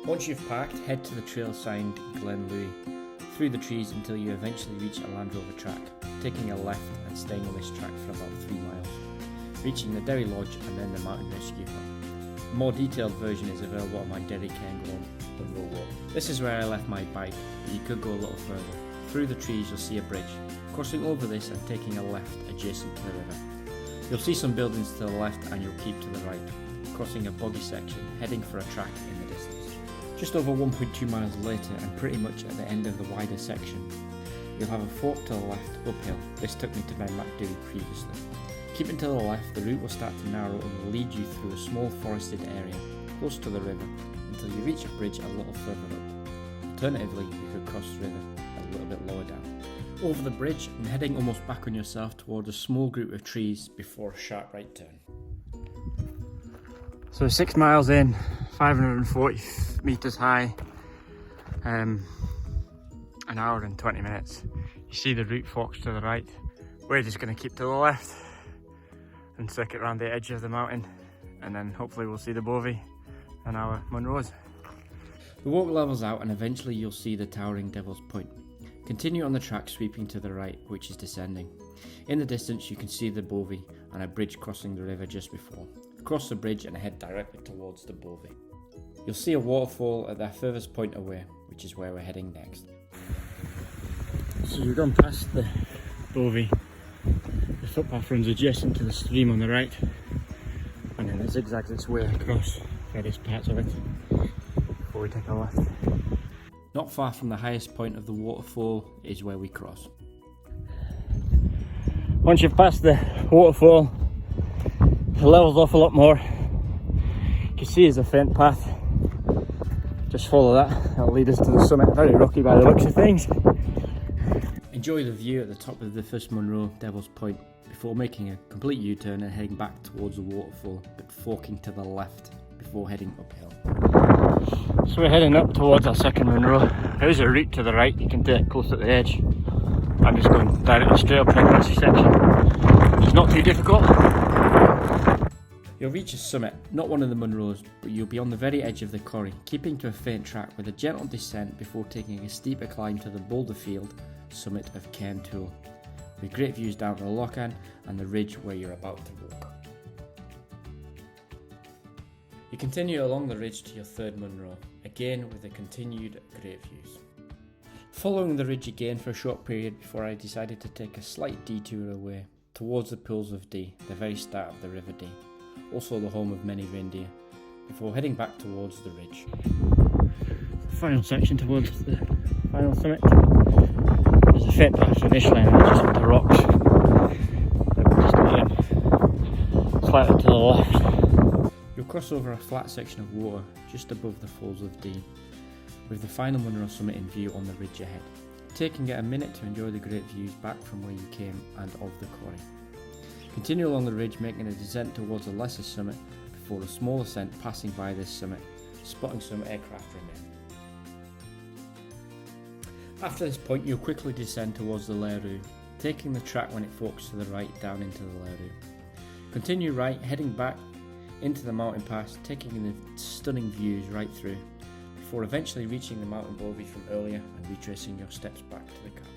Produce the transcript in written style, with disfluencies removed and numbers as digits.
Once you've parked, head to the trail signed Glen Louis, through the trees until you eventually reach a Land Rover track, taking a left and staying on this track for about 3 miles, reaching the Derry Lodge and then the Mountain Rescue Hut. A more detailed version is available on my Derry Cairn Munro walk. This is where I left my bike, but you could go a little further. Through the trees you'll see a bridge. Crossing over this and taking a left adjacent to the river. You'll see some buildings to the left and you'll keep to the right, crossing a boggy section, heading for a track in the distance. Just over 1.2 miles later and pretty much at the end of the wider section, you'll have a fork to the left uphill. This took me to Ben Macdougal previously. Keeping to the left, the route will start to narrow and will lead you through a small forested area close to the river until you reach a bridge a little further up. Alternatively, you could cross the river a little bit lower down. Over the bridge and heading almost back on yourself towards a small group of trees before a sharp right turn. So 6 miles in, 540 metres high, an hour and 20 minutes. You see the route forks to the right. We're just going to keep to the left and circuit around the edge of the mountain, and then hopefully we'll see the bovie and our Munros. The walk levels out and eventually you'll see the towering Devil's Point. Continue on the track sweeping to the right, which is descending. In the distance you can see the bovie and a bridge crossing the river just before. Cross the bridge and head directly towards the bovie. You'll see a waterfall at the furthest point away, which is where we're heading next. So you've gone past the bovie. The footpath runs adjacent to the stream on the right, and then it zigzags its way across various parts of it before we take a left. Not far from the highest point of the waterfall is where we cross. Once you've passed the waterfall, the level's off a lot more. You can see there's a faint path. Just follow that, that'll lead us to the summit. Very rocky by the looks of things. Enjoy the view at the top of the first Munro, Devil's Point, before making a complete U-turn and heading back towards the waterfall, but forking to the left before heading uphill. So we're heading up towards our second Munro. There is a route to the right you can take close at the edge. I'm just going directly straight up in this section, which is not too difficult. You'll reach a summit, not one of the Munros, but you'll be on the very edge of the corrie, keeping to a faint track with a gentle descent before taking a steeper climb to the boulder-field summit of Cairn, Toul, with great views down to the Lochran and the ridge where you're about to walk. You continue along the ridge to your third Munro, again with the continued great views. Following the ridge again for a short period before I decided to take a slight detour away towards the pools of Dee, the very start of the River Dee, also the home of many reindeer, before heading back towards the ridge. Final section towards the final summit. There's a faint path initially and it's just onto rocks. Just again, slightly to the left. You'll cross over a flat section of water just above the falls of Dee, with the final Munro summit in view on the ridge ahead, taking it a minute to enjoy the great views back from where you came and of the quarry. Continue along the ridge, making a descent towards a lesser summit before a small ascent passing by this summit, spotting some aircraft remain. After this point you'll quickly descend towards the Lerou, taking the track when it forks to the right down into the Lerou. Continue right, heading back into the mountain pass, taking in the stunning views right through, before eventually reaching the mountain bovie from earlier and retracing your steps back to the car.